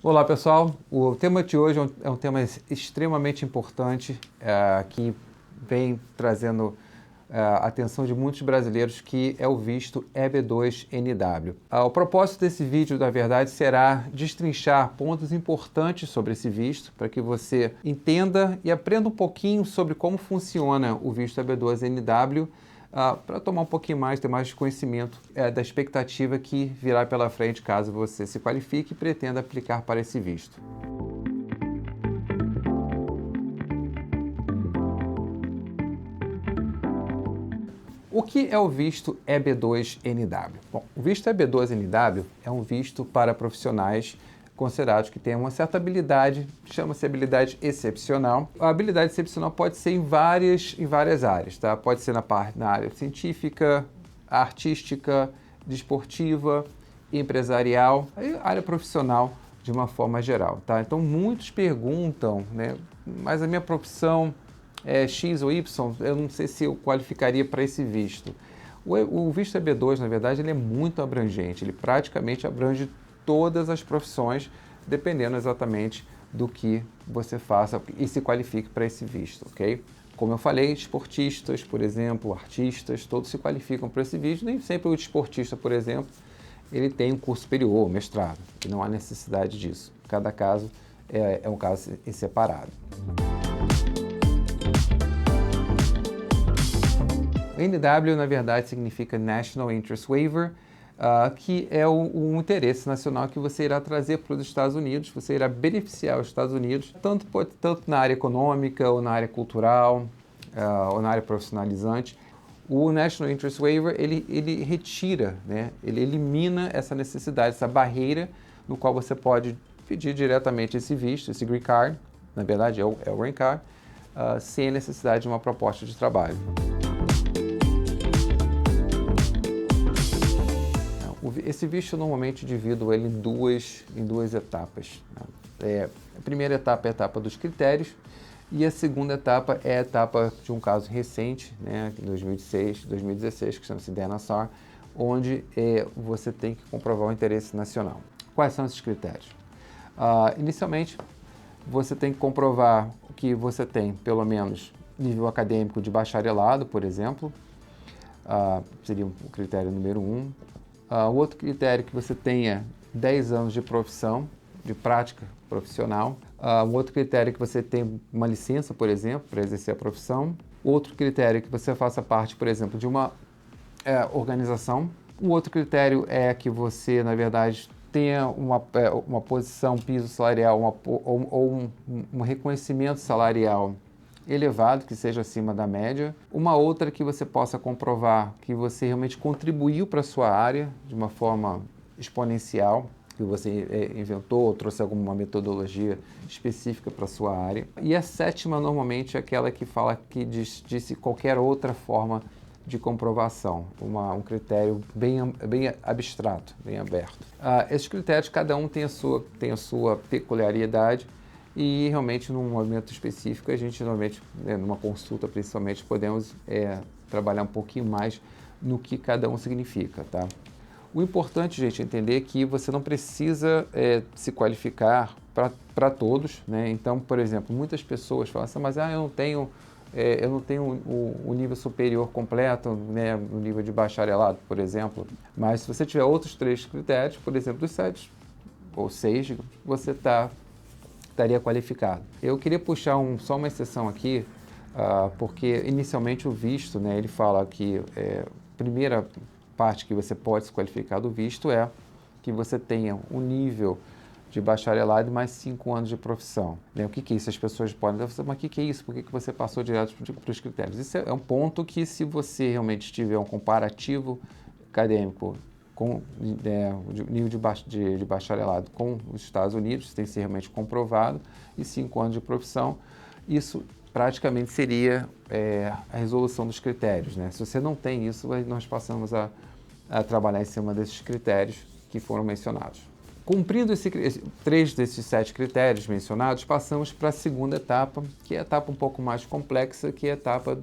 Olá pessoal, o tema de hoje é um tema extremamente importante que vem trazendo a atenção de muitos brasileiros, que é o visto EB2NW. O propósito desse vídeo, na verdade, será destrinchar pontos importantes sobre esse visto, para que você entenda e aprenda um pouquinho sobre como funciona o visto EB2NW, para tomar um pouquinho mais, ter mais conhecimento da expectativa que virá pela frente caso você se qualifique e pretenda aplicar para esse visto. O que é o visto EB2NW? Bom, o visto EB2NW é um visto para profissionais considerados que têm uma certa habilidade, chama-se habilidade excepcional. A habilidade excepcional pode ser em várias áreas, tá? Pode ser na área científica, artística, desportiva, empresarial, área profissional de uma forma geral, tá? Então muitos perguntam, né? Mas a minha profissão é X ou Y, eu não sei se eu qualificaria para esse visto. O visto EB2, na verdade, ele é muito abrangente, ele praticamente abrange todas as profissões, dependendo exatamente do que você faça e se qualifique para esse visto, ok? Como eu falei, esportistas, por exemplo, artistas, todos se qualificam para esse visto. Nem sempre o esportista, por exemplo, ele tem um curso superior, mestrado, e não há necessidade disso. Cada caso é um caso em separado. NW, na verdade, significa National Interest Waiver, que é um interesse nacional que você irá trazer para os Estados Unidos, você irá beneficiar os Estados Unidos, tanto na área econômica, ou na área cultural, ou na área profissionalizante. O National Interest Waiver, ele retira, né, ele elimina essa necessidade, essa barreira no qual você pode pedir diretamente esse visto, esse Green Card, na verdade é o Green Card, sem a necessidade de uma proposta de trabalho. Esse visto, normalmente, divido ele em duas etapas. A primeira etapa é a etapa dos critérios, e a segunda etapa é a etapa de um caso recente, né, em 2016, que chama-se DNSR, onde você tem que comprovar o interesse nacional. Quais são esses critérios? Inicialmente, você tem que comprovar que você tem, pelo menos, nível acadêmico de bacharelado, por exemplo, seria o critério número 1. O outro critério é que você tenha 10 anos de profissão, de prática profissional. Um outro critério é que você tenha uma licença, por exemplo, para exercer a profissão. Outro critério é que você faça parte, por exemplo, de uma organização. O outro critério é que você, na verdade, tenha uma posição, piso salarial ou um reconhecimento salarial elevado, que seja acima da média. Uma outra que você possa comprovar que você realmente contribuiu para a sua área de uma forma exponencial, que você inventou, trouxe alguma metodologia específica para a sua área. E a sétima, normalmente, é aquela que fala que disse qualquer outra forma de comprovação, um critério bem abstrato, bem aberto. Esses critérios, cada um tem a sua peculiaridade, e realmente num momento específico a gente normalmente, numa consulta principalmente, podemos trabalhar um pouquinho mais no que cada um significa, tá? O importante, gente, é entender que você não precisa se qualificar para todos, né? Então, por exemplo, muitas pessoas falam assim, mas eu não tenho o nível superior completo, né, no nível de bacharelado, por exemplo. Mas se você tiver outros 3 critérios, por exemplo, dos 7 ou 6, você estaria qualificado. Eu queria puxar só uma exceção aqui, porque inicialmente o visto, né, ele fala que a primeira parte que você pode se qualificar do visto é que você tenha um nível de bacharelado e mais 5 anos de profissão. Né? O que é isso? As pessoas podem dizer, mas o que é isso? Por que você passou direto para os critérios? Isso é um ponto que, se você realmente tiver um comparativo acadêmico com o nível de bacharelado com os Estados Unidos, tem que ser realmente comprovado, e 5 anos de profissão, isso praticamente seria a resolução dos critérios, né? Se você não tem isso, nós passamos a trabalhar em cima desses critérios que foram mencionados. Cumprindo 3 desses 7 critérios mencionados, passamos para a segunda etapa, que é a etapa um pouco mais complexa, que é a etapa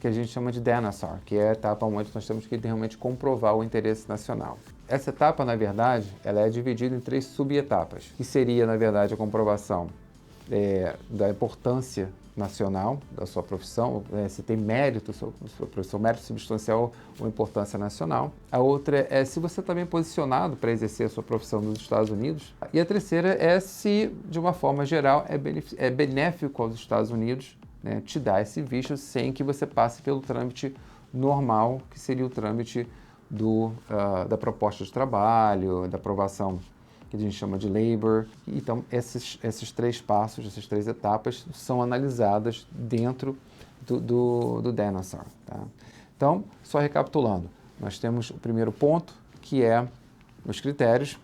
que a gente chama de DNSR, que é a etapa onde nós temos que realmente comprovar o interesse nacional. Essa etapa, na verdade, ela é dividida em 3 subetapas, que seria, na verdade, a comprovação da importância nacional da sua profissão, se tem mérito, sua profissão, mérito substancial ou importância nacional. A outra é se você está bem posicionado para exercer a sua profissão nos Estados Unidos. E a terceira é se, de uma forma geral, é benéfico aos Estados Unidos, né, te dar esse visto sem que você passe pelo trâmite normal, que seria o trâmite da proposta de trabalho, da aprovação que a gente chama de labor. Então, esses 3 passos, essas 3 etapas são analisadas dentro do DANASAR. Tá? Então, só recapitulando, nós temos o primeiro ponto, que é os critérios.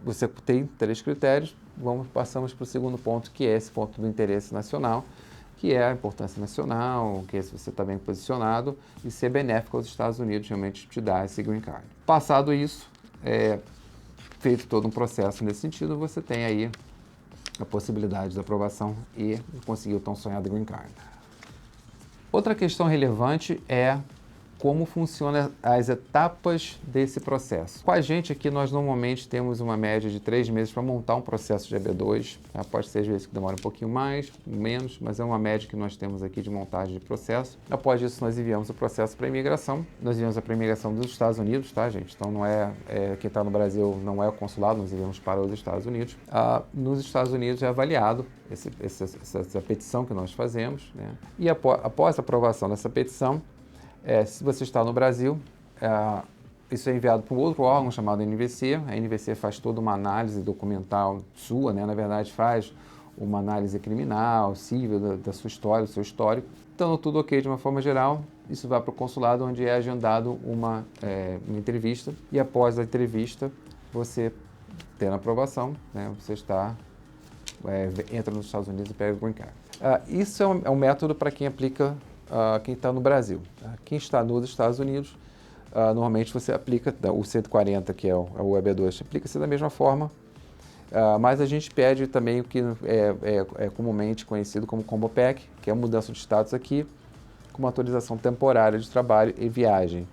Você tem 3 critérios, passamos para o segundo ponto, que é esse ponto do interesse nacional, que é a importância nacional, que é se você está bem posicionado e ser benéfico aos Estados Unidos, realmente te dar esse green card. Passado isso, feito todo um processo nesse sentido, você tem aí a possibilidade de aprovação e conseguir o tão sonhado green card. Outra questão relevante é como funcionam as etapas desse processo. Com a gente aqui, nós normalmente temos uma média de 3 meses para montar um processo de EB2. Tá? Pode ser às vezes que demora um pouquinho mais, menos, mas é uma média que nós temos aqui de montagem de processo. Após isso, nós enviamos o processo para a imigração. Nós enviamos para a imigração dos Estados Unidos, tá, gente? Então, não quem está no Brasil não é o consulado, nós enviamos para os Estados Unidos. Nos Estados Unidos é avaliado essa petição que nós fazemos, né? E após a aprovação dessa petição, se você está no Brasil, isso é enviado para um outro órgão chamado NVC. A NVC faz toda uma análise documental sua, né? Na verdade, faz uma análise criminal, civil, da sua história, do seu histórico. Então, tudo ok de uma forma geral, isso vai para o consulado, onde é agendado uma entrevista. E após a entrevista, você tendo a aprovação, né? Você entra nos Estados Unidos e pega o green card. Isso é um método para quem aplica quem está no Brasil. Quem está nos Estados Unidos, normalmente você aplica o 140, que é o EB2, aplica-se da mesma forma, mas a gente pede também o que é comumente conhecido como Combo Pack, que é a mudança de status aqui, com uma autorização temporária de trabalho e viagem.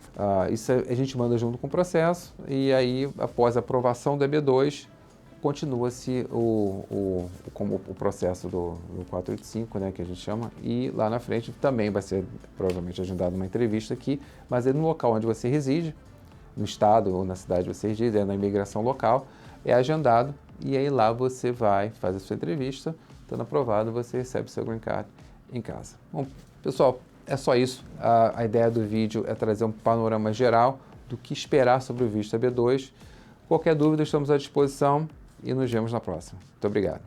Isso a gente manda junto com o processo, e aí, após a aprovação do EB2, continua-se o processo do 485, né, que a gente chama, e lá na frente também vai ser provavelmente agendada uma entrevista aqui, mas é no local onde você reside, no estado ou na cidade onde você reside, na imigração local, é agendado, e aí lá você vai, faz a sua entrevista, estando aprovado, você recebe o seu green card em casa. Bom, pessoal, é só isso. A ideia do vídeo é trazer um panorama geral do que esperar sobre o visto EB2. Qualquer dúvida, estamos à disposição. E nos vemos na próxima. Muito obrigado.